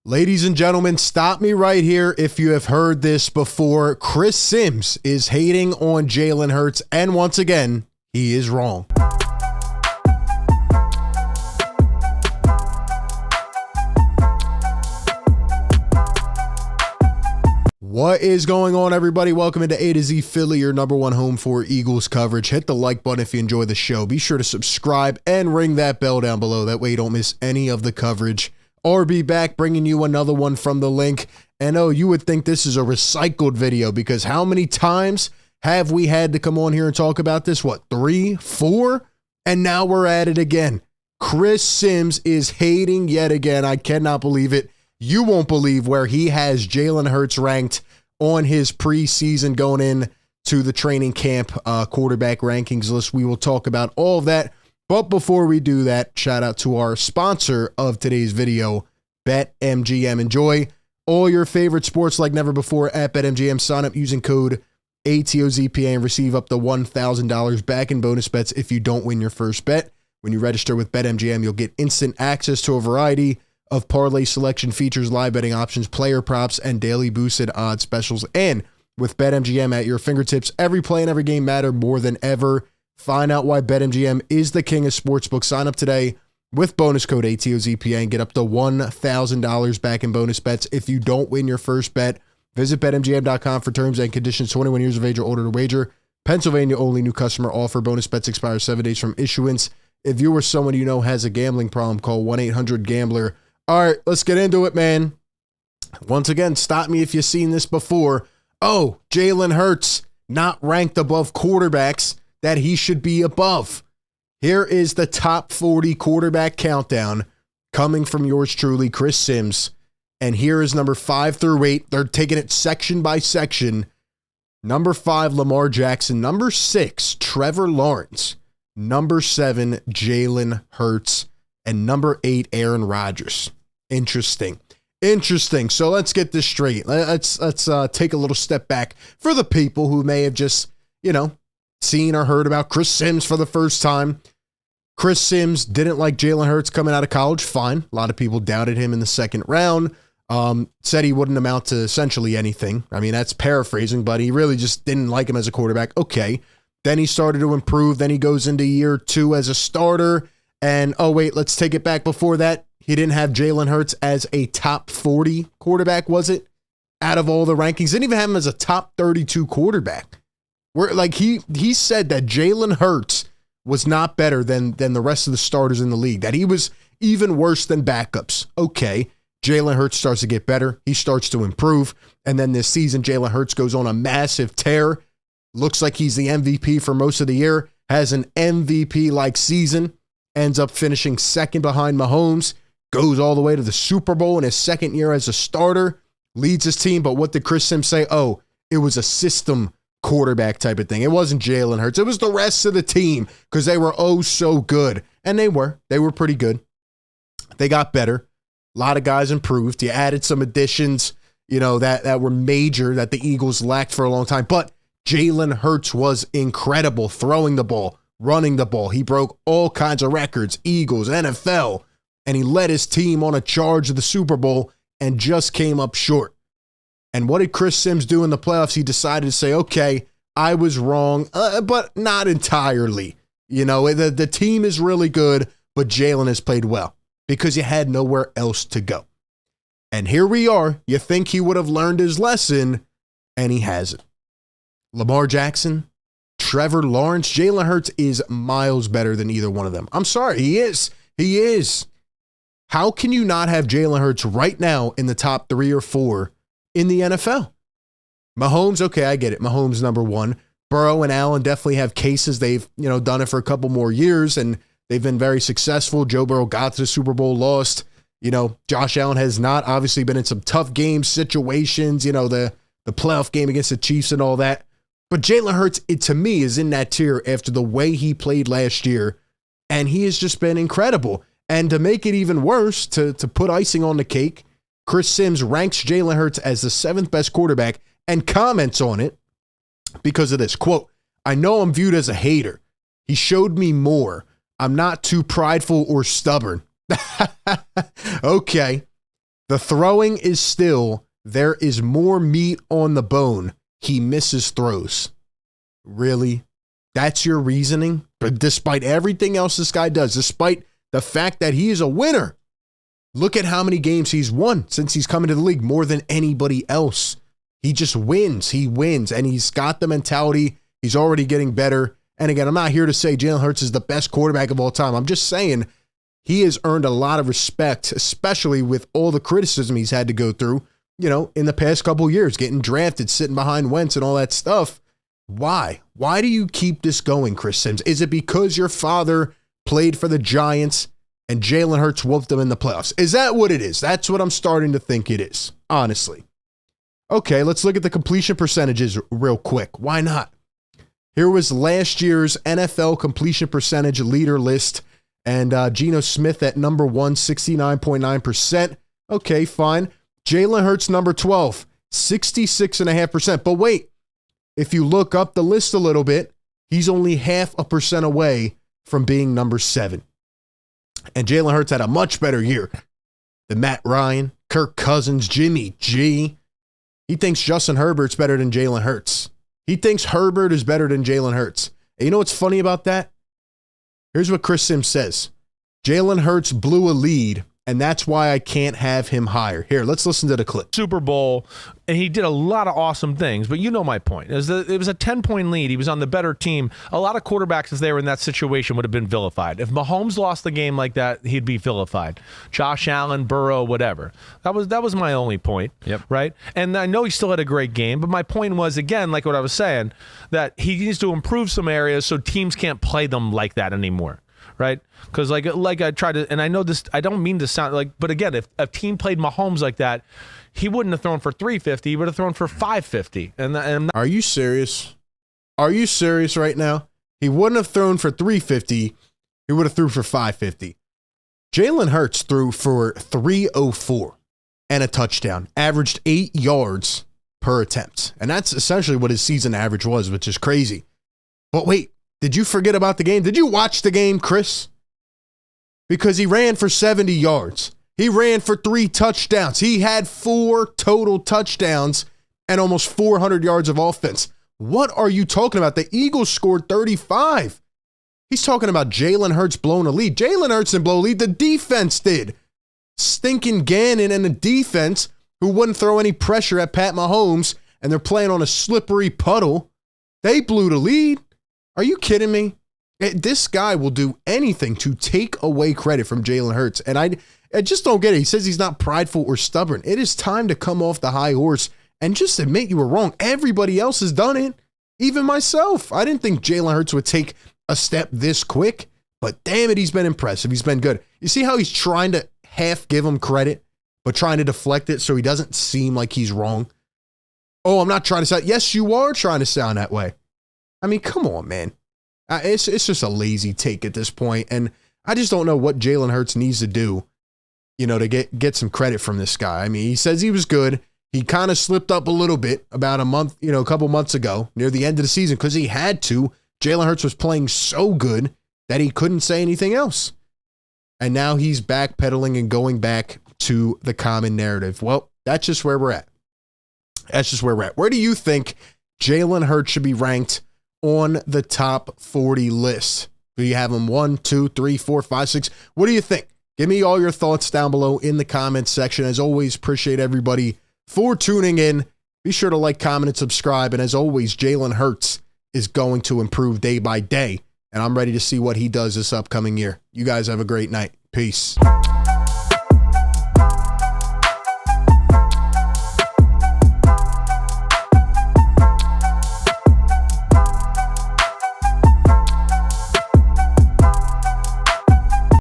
Ladies and gentlemen, stop me right here if you have heard this before. Chris Sims is hating on Jalen Hurts, and once again, he is wrong. What is going on, everybody? Welcome into A to Z Philly, your number one home for Eagles coverage. Hit the like button if you enjoy the show. Be sure to subscribe and ring that bell down below. That way you don't miss any of the coverage. RB back, bringing you another one from the link. And oh, you would think this is a recycled video, because how many times have we had to come on here and talk about this? What, 3, 4? And now we're at it again. Chris Sims is hating yet again. I cannot believe it. You won't believe where he has Jalen Hurts ranked on his preseason going in to the training camp quarterback rankings list. We will talk about all of that. But before we do that, shout out to our sponsor of today's video, BetMGM. Enjoy all your favorite sports like never before at BetMGM. Sign up using code ATOZPA and receive up to $1,000 back in bonus bets if you don't win your first bet. When you register with BetMGM, you'll get instant access to a variety of parlay selection features, live betting options, player props, and daily boosted odds specials. And with BetMGM at your fingertips, every play and every game matter more than ever. Find out why BetMGM is the king of sportsbooks. Sign up today with bonus code ATOZPA and get up to $1,000 back in bonus bets if you don't win your first bet. Visit BetMGM.com for terms and conditions. 21 years of age or older to wager. Pennsylvania only. New customer offer. Bonus bets expire 7 days from issuance. If you or someone you know has a gambling problem, call 1-800-GAMBLER. All right, let's get into it, man. Once again, stop me if you've seen this before. Oh, Jalen Hurts not ranked above quarterbacks that he should be above. Here is the top 40 quarterback countdown coming from yours truly, Chris Sims. And here is number 5 through 8. They're taking it section by section. Number 5, Lamar Jackson. Number 6, Trevor Lawrence. Number 7, Jalen Hurts. And number 8, Aaron Rodgers. Interesting. So let's get this straight. Let's take a little step back for the people who may have just, seen or heard about Chris Sims for the first time. Chris Sims didn't like Jalen Hurts coming out of college. Fine. A lot of people doubted him in the second round. Said he wouldn't amount to essentially anything. I mean, that's paraphrasing, but he really just didn't like him as a quarterback. Okay. Then he started to improve. Then he goes into year 2 as a starter. And, oh, wait, let's take it back before that. He didn't have Jalen Hurts as a top 40 quarterback, was it? Out of all the rankings. Didn't even have him as a top 32 quarterback. Where, like, he said that Jalen Hurts was not better than the rest of the starters in the league, that he was even worse than backups. Okay, Jalen Hurts starts to get better. He starts to improve. And then this season, Jalen Hurts goes on a massive tear. Looks like he's the MVP for most of the year. Has an MVP-like season. Ends up finishing second behind Mahomes. Goes all the way to the Super Bowl in his second year as a starter. Leads his team. But what did Chris Sims say? Oh, it was a system quarterback type of thing. It wasn't Jalen Hurts. It was the rest of the team, because they were oh so good. And they were pretty good. They got better. A lot of guys improved. You added some additions, that were major that the Eagles lacked for a long time. But Jalen Hurts was incredible throwing the ball, running the ball. He broke all kinds of records, Eagles, NFL, and he led his team on a charge to the Super Bowl and just came up short. And what did Chris Sims do in the playoffs? He decided to say, okay, I was wrong, but not entirely. The team is really good, but Jalen has played well because you had nowhere else to go. And here we are. You think he would have learned his lesson, and he hasn't. Lamar Jackson, Trevor Lawrence, Jalen Hurts is miles better than either one of them. I'm sorry, he is. He is. How can you not have Jalen Hurts right now in the top 3 or 4 in the NFL? Mahomes, okay, I get it. Mahomes number 1. Burrow and Allen definitely have cases. They've, done it for a couple more years, and they've been very successful. Joe Burrow got to the Super Bowl, lost. Josh Allen has not, obviously been in some tough game situations, the playoff game against the Chiefs and all that. But Jalen Hurts, to me, is in that tier after the way he played last year, and he has just been incredible. And to make it even worse, to put icing on the cake, Chris Sims ranks Jalen Hurts as the 7th best quarterback and comments on it because of this. Quote, I know I'm viewed as a hater. He showed me more. I'm not too prideful or stubborn. Okay. The throwing is still, there is more meat on the bone. He misses throws. Really? That's your reasoning? But despite everything else this guy does, despite the fact that he is a winner, look at how many games he's won since he's come into the league, more than anybody else. He just wins. He wins, and he's got the mentality. He's already getting better. And again, I'm not here to say Jalen Hurts is the best quarterback of all time. I'm just saying he has earned a lot of respect, especially with all the criticism he's had to go through, in the past couple of years, getting drafted, sitting behind Wentz and all that stuff. Why? Why do you keep this going, Chris Sims? Is it because your father played for the Giants and Jalen Hurts whooped them in the playoffs? Is that what it is? That's what I'm starting to think it is, honestly. Okay, let's look at the completion percentages real quick. Why not? Here was last year's NFL completion percentage leader list, and Geno Smith at number 1, 69.9%. Okay, fine. Jalen Hurts, number 12, 66.5%. But wait, if you look up the list a little bit, he's only 0.5% away from being number 7. And Jalen Hurts had a much better year than Matt Ryan, Kirk Cousins, Jimmy G. He thinks Justin Herbert's better than Jalen Hurts. He thinks Herbert is better than Jalen Hurts. And you know what's funny about that? Here's what Chris Sims says. Jalen Hurts blew a lead, and that's why I can't have him higher. Here, let's listen to the clip. Super Bowl, and he did a lot of awesome things, but you know my point. It was a 10-point lead. He was on the better team. A lot of quarterbacks, if they were in that situation, would have been vilified. If Mahomes lost the game like that, he'd be vilified. Josh Allen, Burrow, whatever. That was my only point, right? And I know he still had a great game, but my point was, again, like what I was saying, that he needs to improve some areas so teams can't play them like that anymore. Right? Because like I try to, and I know this, I don't mean to sound like, but again, if a team played Mahomes like that, he wouldn't have thrown for 350, he would have thrown for 550. And are you serious? Are you serious right now? He wouldn't have thrown for 350, he would have threw for 550. Jalen Hurts threw for 304 and a touchdown, averaged 8 yards per attempt. And that's essentially what his season average was, which is crazy. But wait. Did you forget about the game? Did you watch the game, Chris? Because he ran for 70 yards. He ran for 3 touchdowns. He had 4 total touchdowns and almost 400 yards of offense. What are you talking about? The Eagles scored 35. He's talking about Jalen Hurts blowing a lead. Jalen Hurts didn't blow a lead. The defense did. Stinking Gannon and the defense, who wouldn't throw any pressure at Pat Mahomes, and they're playing on a slippery puddle, they blew the lead. Are you kidding me? This guy will do anything to take away credit from Jalen Hurts. And I just don't get it. He says he's not prideful or stubborn. It is time to come off the high horse and just admit you were wrong. Everybody else has done it. Even myself. I didn't think Jalen Hurts would take a step this quick. But damn it, he's been impressive. He's been good. You see how he's trying to half give him credit, but trying to deflect it so he doesn't seem like he's wrong? Oh, I'm not trying to sound. Yes, you are trying to sound that way. I mean, come on, man. It's just a lazy take at this point, and I just don't know what Jalen Hurts needs to do, to get some credit from this guy. I mean, he says he was good. He kind of slipped up a little bit about a couple months ago near the end of the season because he had to. Jalen Hurts was playing so good that he couldn't say anything else. And now he's backpedaling and going back to the common narrative. Well, that's just where we're at. Where do you think Jalen Hurts should be ranked on the top 40 list? Do you have him 1, 2, 3, 4, 5, 6? What do you think? Give me all your thoughts down below in the comments section. As always, appreciate everybody for tuning in. Be sure to like, comment, and subscribe. And as always, Jalen Hurts is going to improve day by day. And I'm ready to see what he does this upcoming year. You guys have a great night. Peace.